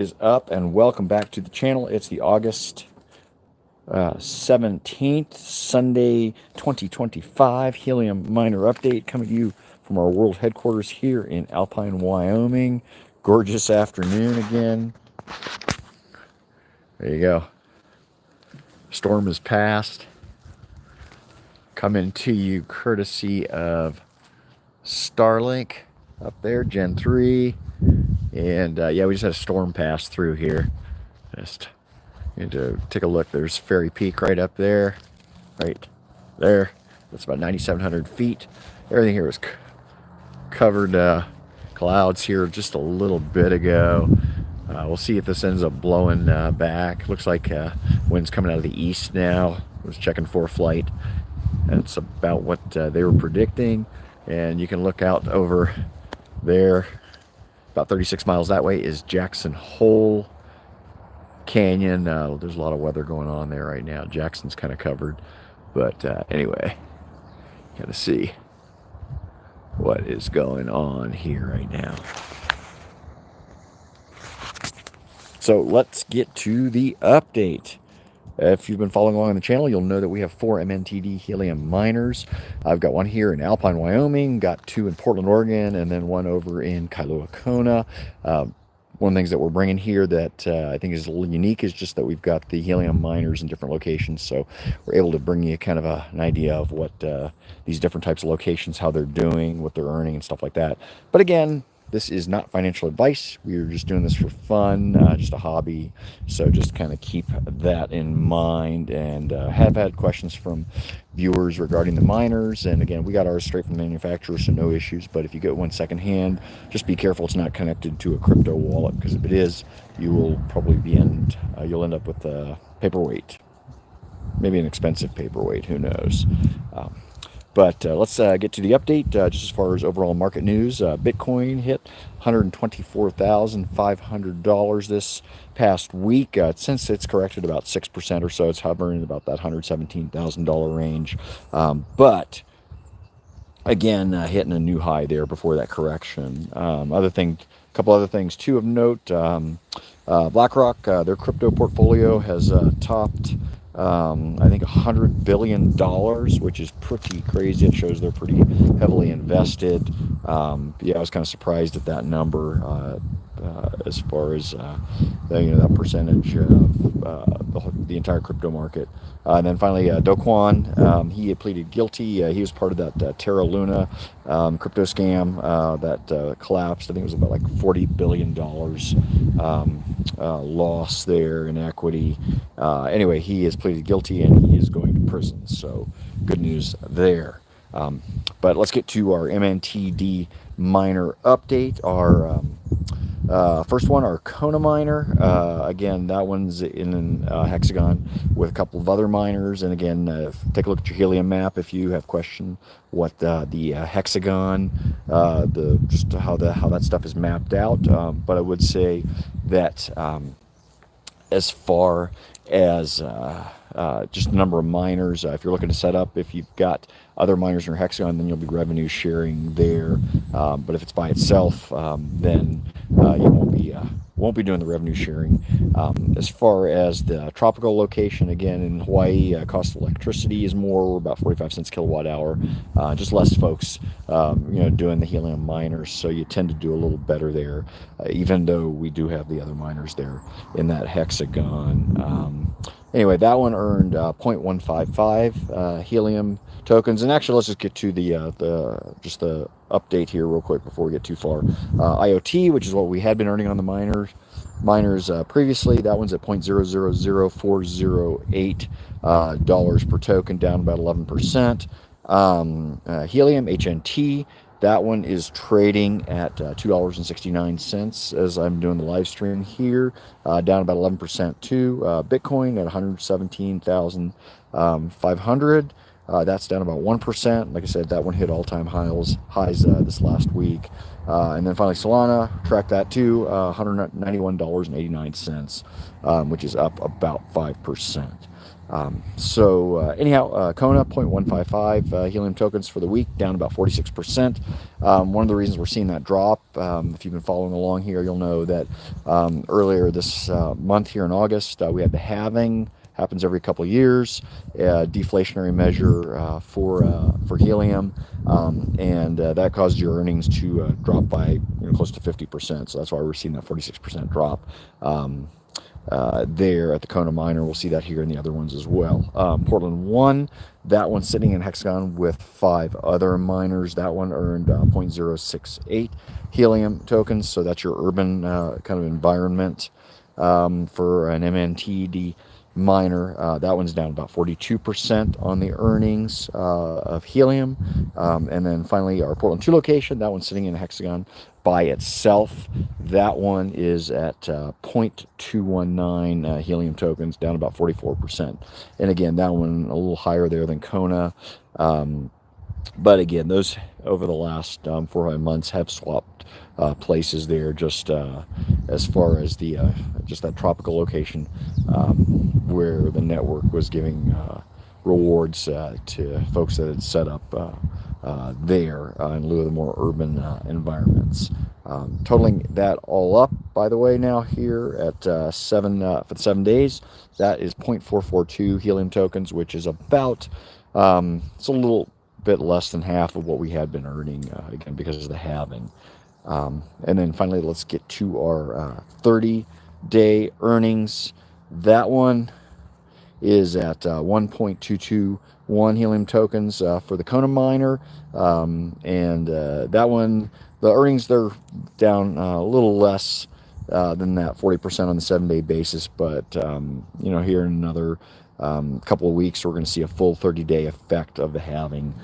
Is up and welcome back to the channel. It's the August 17th, Sunday 2025 Helium Miner Update coming to you from our world headquarters here in Alpine, Wyoming. Gorgeous afternoon again. There you go. Storm is past. Coming to you courtesy of Starlink up there, Gen 3. And yeah, we just had a storm pass through here. Just need to take a look. There's Fairy Peak right up there, right there. That's about 9,700 feet. Everything here was covered clouds here just a little bit ago. We'll see if this ends up blowing back. Looks like wind's coming out of the east now. I was checking for flight. That's about what they were predicting. And you can look out over there. About 36 miles that way is Jackson Hole Canyon. There's a lot of weather going on there right now. Jackson's kind of covered. But anyway, kind of see what is going on here right now. So let's get to the update. If you've been following along on the channel, you'll know that we have 4 MNTD helium miners. I've got one here in Alpine, Wyoming, got 2 in Portland, Oregon, and then one over in Kailua Kona. One of the things that we're bringing here that I think is a little unique is just that we've got the helium miners in different locations. So we're able to bring you kind of an idea of what these different types of locations, how they're doing, what they're earning and stuff like that. But again, this is not financial advice. We're just doing this for fun, just a hobby. So just kind of keep that in mind. And have had questions from viewers regarding the miners. And again, we got ours straight from the manufacturer, so no issues. But if you get one secondhand, just be careful it's not connected to a crypto wallet, because if it is, you will probably be you'll end up with a paperweight, maybe an expensive paperweight. Who knows? But let's get to the update. Just as far as overall market news, Bitcoin hit $124,500 this past week. Since it's corrected about 6% or so, it's hovering about that $117,000 range. But again, hitting a new high there before that correction. A couple other things too of note. BlackRock, their crypto portfolio has topped I think $100 billion, which is pretty crazy. It shows they're pretty heavily invested. Yeah, I was kind of surprised at that number as far as that percentage of the entire crypto market. And then finally, Do Kwon, he had pleaded guilty. He was part of that Terra Luna crypto scam that collapsed. I think it was about like $40 billion loss there in equity. Anyway, he has pleaded guilty and he is going to prison. So good news there. But let's get to our MNTD miner update. Our first one, our Kona miner. Again, that one's in hexagon with a couple of other miners. And again, take a look at your helium map if you have questioned what the hexagon, just how that stuff is mapped out. But I would say that as far as just the number of miners, if you're looking to set up, if you've got other miners in your hexagon, then you'll be revenue sharing there. But if it's by itself, then you won't be doing the revenue sharing. As far as the tropical location, again in Hawaii, cost of electricity is more, about 45 cents kilowatt hour. Just less folks doing the helium miners, so you tend to do a little better there, even though we do have the other miners there in that hexagon. Anyway, that one earned 0.155 helium tokens. And actually, let's just get to the update here real quick before we get too far. IoT, which is what we had been earning on the miners previously, that one's at $0.000408 dollars per token, down about 11%. Helium HNT, that one is trading at $2.69 as I'm doing the live stream here, down about 11% too. Bitcoin at 117,500. That's down about 1%. Like I said, that one hit all-time highs this last week. And then finally Solana, track that too, $191.89, which is up about 5%. Anyhow, Kona 0.155 Helium tokens for the week, down about 46%. One of the reasons we're seeing that drop, if you've been following along here, you'll know that earlier this month here in August, we had the halving. Happens every couple of years, deflationary measure for helium, and that caused your earnings to drop by close to 50%. So that's why we're seeing that 46% drop. There at the Kona miner. We'll see that here in the other ones as well. Portland 1, that one's sitting in Hexagon with 5 other miners. That one earned 0.068 helium tokens, so that's your urban kind of environment for an MNTD miner. That one's down about 42% on the earnings of helium. And then finally our Portland 2 location, that one's sitting in Hexagon by itself. That one is at 0.219 helium tokens, down about 44%. And again, that one a little higher there than Kona. But again, those over the last 4 or 5 months have swapped places there, just as far as the just that tropical location where the network was giving rewards to folks that had set up there in lieu of the more urban environments. Totaling that all up, by the way, now here at for the 7 days, that is 0.442 helium tokens, which is about it's a little bit less than half of what we had been earning, again because of the halving. And then finally, let's get to our 30-day earnings. That one is at 1.221 helium tokens for the Kona miner, and that one, the earnings, they're down a little less than that 40% on the 7-day basis, but here in another couple of weeks we're going to see a full 30-day effect of the halving.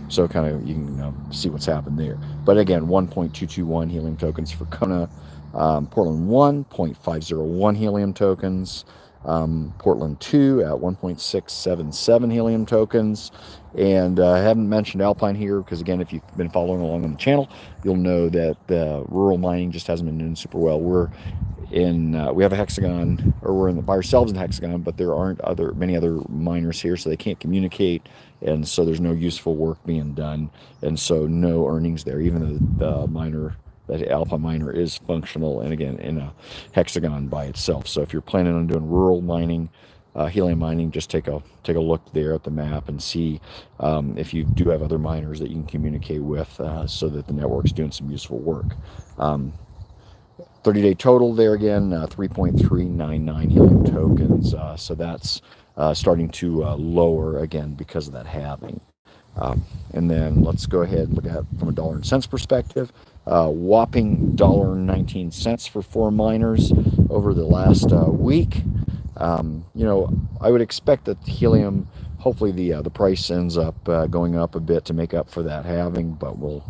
So kind of you can see what's happened there. But again, 1.221 helium tokens for Kona. Portland 1, 0.501 helium tokens. Portland 2 at 1.677 helium tokens. And I haven't mentioned Alpine here because, again, if you've been following along on the channel, you'll know that the rural mining just hasn't been doing super well. We have a Hexagon, or we're by ourselves in Hexagon, but there aren't many other miners here, so they can't communicate, and so there's no useful work being done, and so no earnings there, even though that Alpha miner is functional, and again in a Hexagon by itself. So if you're planning on doing rural mining, helium mining, just take a look there at the map and see if you do have other miners that you can communicate with, so that the network's doing some useful work. 30-day total there again, 3.399 helium tokens. So that's starting to lower again because of that halving. And then let's go ahead and look at it from a dollar and cents perspective. Whopping $1.19 for 4 miners over the last week. I would expect that helium, hopefully the price ends up going up a bit to make up for that halving, but we'll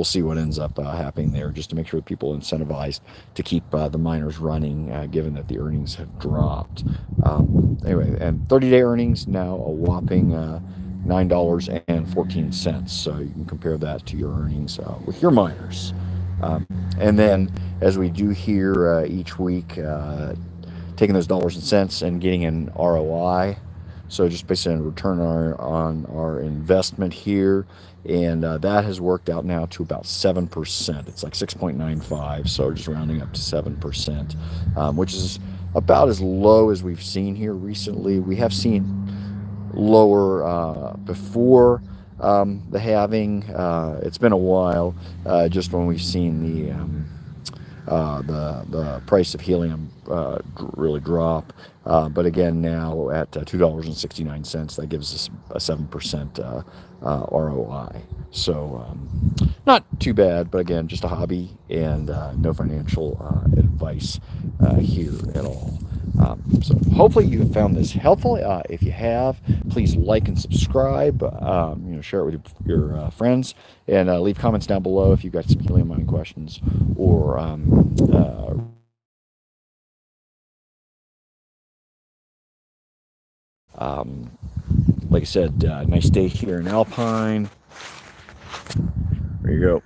see what ends up happening there, just to make sure that people are incentivized to keep the miners running, given that the earnings have dropped. Anyway, and 30-day earnings now a whopping $9.14. So you can compare that to your earnings with your miners. And then, as we do here each week, taking those dollars and cents and getting an ROI. So just basically a return on our investment here. And that has worked out now to about 7%. It's like 6.95, so just rounding up to 7%, which is about as low as we've seen here recently. We have seen lower before the halving. It's been a while, just when we've seen the price of helium really drop. But again, now at $2.69, that gives us a 7% ROI. So not too bad, but again, just a hobby, and no financial advice here at all. So hopefully you found this helpful. If you have, please like and subscribe. Share it with your friends, and leave comments down below if you've got some helium mining questions, or like I said, nice day here in Alpine. There you go.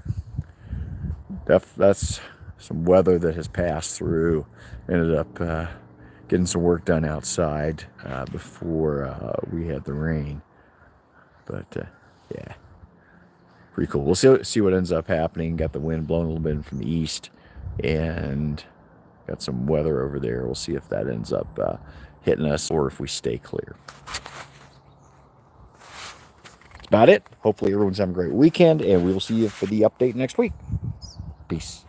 that's some weather that has passed through. Ended up getting some work done outside before we had the rain. But yeah, pretty cool. We'll see what ends up happening. Got the wind blowing a little bit from the east, and got some weather over there. We'll see if that ends up hitting us or if we stay clear. That's about it. Hopefully everyone's having a great weekend, and we will see you for the update next week. Peace.